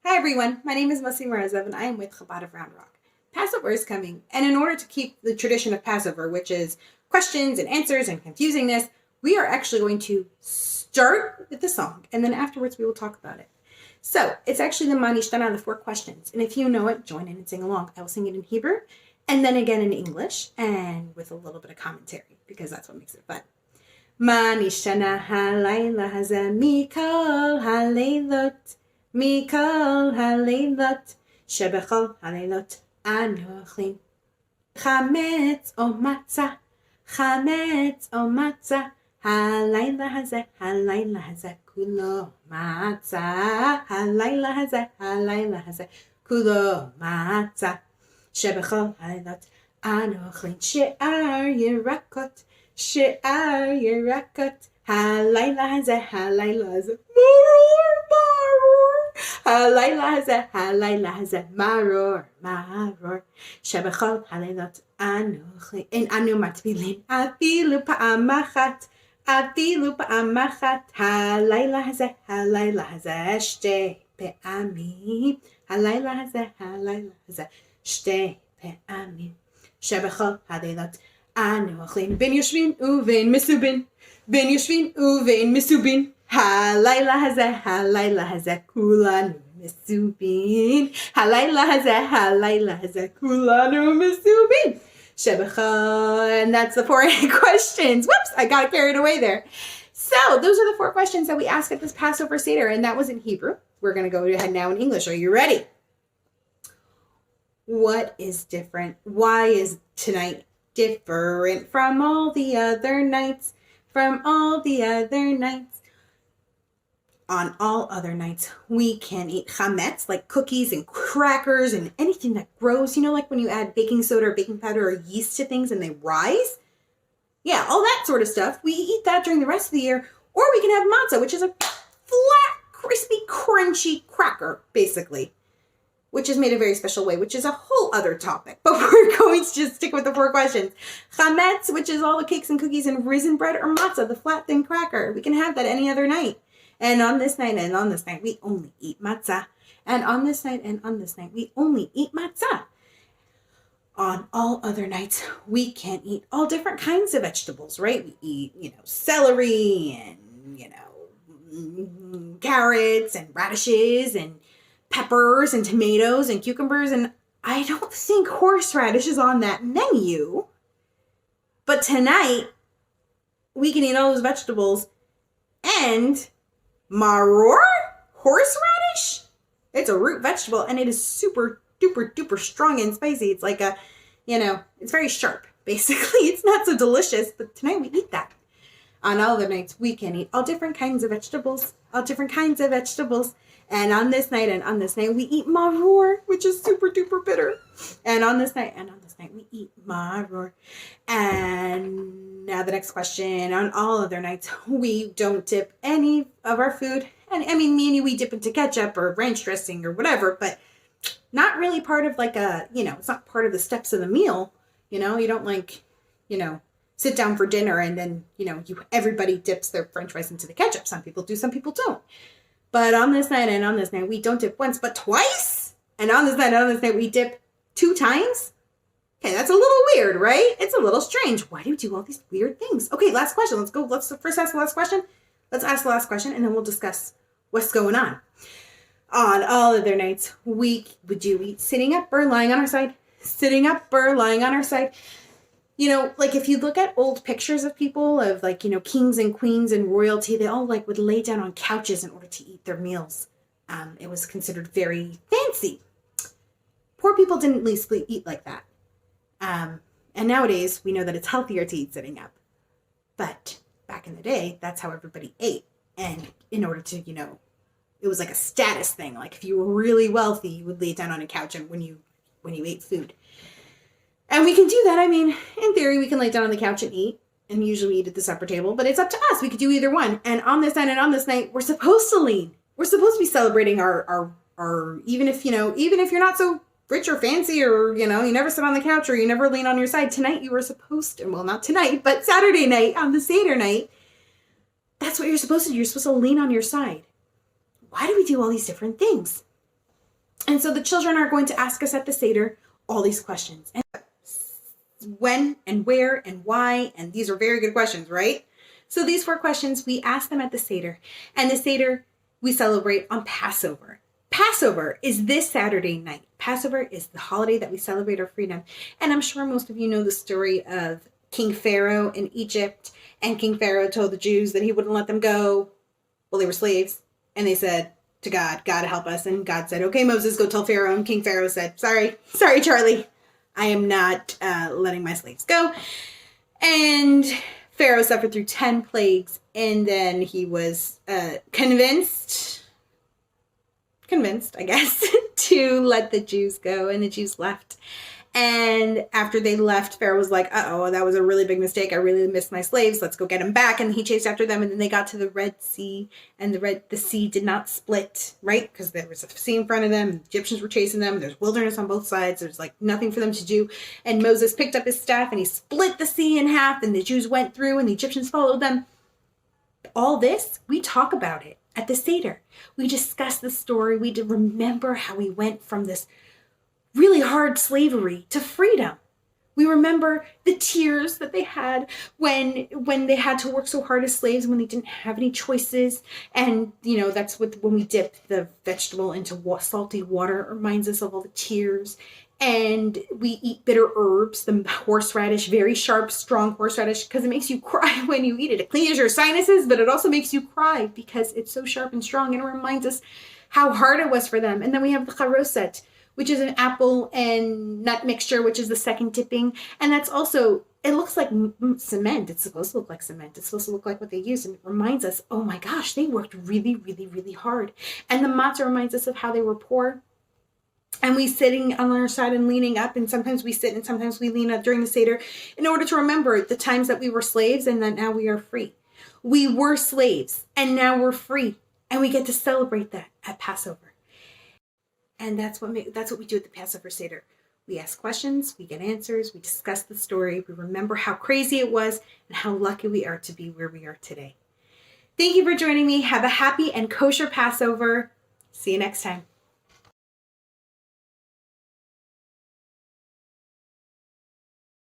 Hi everyone, my name is Mussi and I am with Chabad of Round Rock. Passover is coming, and in order to keep the tradition of Passover, which is questions and answers and confusingness, we are actually going to start with the song, and then afterwards we will talk about it. So, it's actually the Nishtana, the 4 questions, and if you know it, join in and sing along. I will sing it in Hebrew, and then again in English, and with a little bit of commentary, because that's what makes it fun. Nishtana halayla hazeh mikol halaylot Mikol haleilot, shebechol haleilot anu ochlin. Chametz o matzah, halayla hazeh, kulo matzah. Halayla hazeh, kulo matzah. Shebechol haleilot anu ochlin. She'ar yerakot, halayla hazeh, Halayla hazeh, maror. Shebechol haleilot anu matbilin. Afilu pa'amachat. Halayla hazeh, shte pe'amim. Halayla hazeh, shte pe'amim. Shebechol haleilot anu ochlin. Ben yoshvin uven misubin. Halayla hazeh, kulanu misubin. Halayla hazeh, kulanu misubin. Shebechol, and that's the 4 questions. Whoops, I got carried away there. So those are the 4 questions that we ask at this Passover Seder, and that was in Hebrew. We're going to go ahead now in English. Are you ready? What is different? Why is tonight different from all the other nights? On all other nights, we can eat chametz, like cookies and crackers and anything that grows. You know, like when you add baking soda or baking powder or yeast to things and they rise? Yeah, all that sort of stuff. We eat that during the rest of the year. Or we can have matzah, which is a flat, crispy, crunchy cracker, basically, which is made a very special way, which is a whole other topic. But we're going to just stick with the 4 questions. Chametz, which is all the cakes and cookies and risen bread, or matzah, the flat, thin cracker. We can have that any other night. And on this night, we only eat matzah. And on this night, we only eat matzah. On all other nights, we can eat all different kinds of vegetables, right? We eat, celery and, carrots and radishes and peppers and tomatoes and cucumbers. And I don't think horseradish is on that menu. But tonight, we can eat all those vegetables and maror, horseradish. It's a root vegetable and it is super duper duper strong and spicy. It's like it's very sharp. Basically, it's not so delicious, but tonight we eat that. On all other nights, we can eat all different kinds of vegetables. And on this night, we eat maror, which is super duper bitter. And on this night, we eat maror. And now the next question. On all other nights, we don't dip any of our food. And I mean, me and you, we dip into ketchup or ranch dressing or whatever, but not really part of it's not part of the steps of the meal. You don't sit down for dinner and then, everybody dips their french fries into the ketchup. Some people do, some people don't. But on this night, we don't dip once, but twice. And on this night, we dip 2 times. Okay, that's a little weird, right? It's a little strange. Why do we do all these weird things? Okay, last question. Let's go. Let's first ask the last question. Let's ask the last question, and then we'll discuss what's going on. On all other nights, would you eat sitting up or lying on our side? Like if you look at old pictures of people of kings and queens and royalty, they all would lay down on couches in order to eat their meals. It was considered very fancy. Poor people didn't leastly eat like that. And nowadays we know that it's healthier to eat sitting up. But back in the day, that's how everybody ate. And in order to, it was like a status thing. Like if you were really wealthy, you would lay down on a couch and when you ate food. And we can do that. I mean, in theory, we can lay down on the couch and eat. And usually we eat at the supper table. But it's up to us. We could do either one. And on this night, we're supposed to lean. We're supposed to be celebrating our even if you're not so rich or fancy or, you never sit on the couch or you never lean on your side. Tonight you were supposed to, well, not tonight, but Saturday night on the Seder night, that's what you're supposed to do. You're supposed to lean on your side. Why do we do all these different things? And so the children are going to ask us at the Seder all these questions. And when and where and why, and these are very good questions, right? So these 4 questions, we ask them at the Seder. And the Seder, we celebrate on Passover. Passover is this Saturday night. Passover is the holiday that we celebrate our freedom. And I'm sure most of you know the story of King Pharaoh in Egypt. And King Pharaoh told the Jews that he wouldn't let them go. Well, they were slaves. And they said to God, God help us. And God said, okay, Moses, go tell Pharaoh. And King Pharaoh said, sorry, Charlie. I am not letting my slaves go. And Pharaoh suffered through 10 plagues. And then he was convinced, I guess, to let the Jews go. And the Jews left. And after they left, Pharaoh was like, uh-oh, that was a really big mistake. I really missed my slaves. Let's go get them back. And he chased after them. And then they got to the Red Sea. And the sea did not split, right? Because there was a sea in front of them. The Egyptians were chasing them. There's wilderness on both sides. There's like nothing for them to do. And Moses picked up his staff and he split the sea in half. And the Jews went through and the Egyptians followed them. All this, we talk about it at the Seder. We discuss the story. We remember how we went from this really hard slavery to freedom. We remember the tears that they had when they had to work so hard as slaves, when they didn't have any choices. And, you know, that's when we dip the vegetable into salty water, it reminds us of all the tears. And we eat bitter herbs, the horseradish, very sharp, strong horseradish, because it makes you cry when you eat it. It clears your sinuses, but it also makes you cry because it's so sharp and strong. And it reminds us how hard it was for them. And then we have the charoset, which is an apple and nut mixture, which is the second dipping. And that's also, it looks like cement. It's supposed to look like cement. It's supposed to look like what they used. And it reminds us, oh my gosh, they worked really, really, really hard. And the matzah reminds us of how they were poor. And we sitting on our side and leaning up. And sometimes we sit and sometimes we lean up during the Seder in order to remember the times that we were slaves and that now we are free. We were slaves and now we're free. And we get to celebrate that at Passover. And that's what we do at the Passover Seder. We ask questions, we get answers, we discuss the story, we remember how crazy it was and how lucky we are to be where we are today. Thank you for joining me. Have a happy and kosher Passover. See you next time.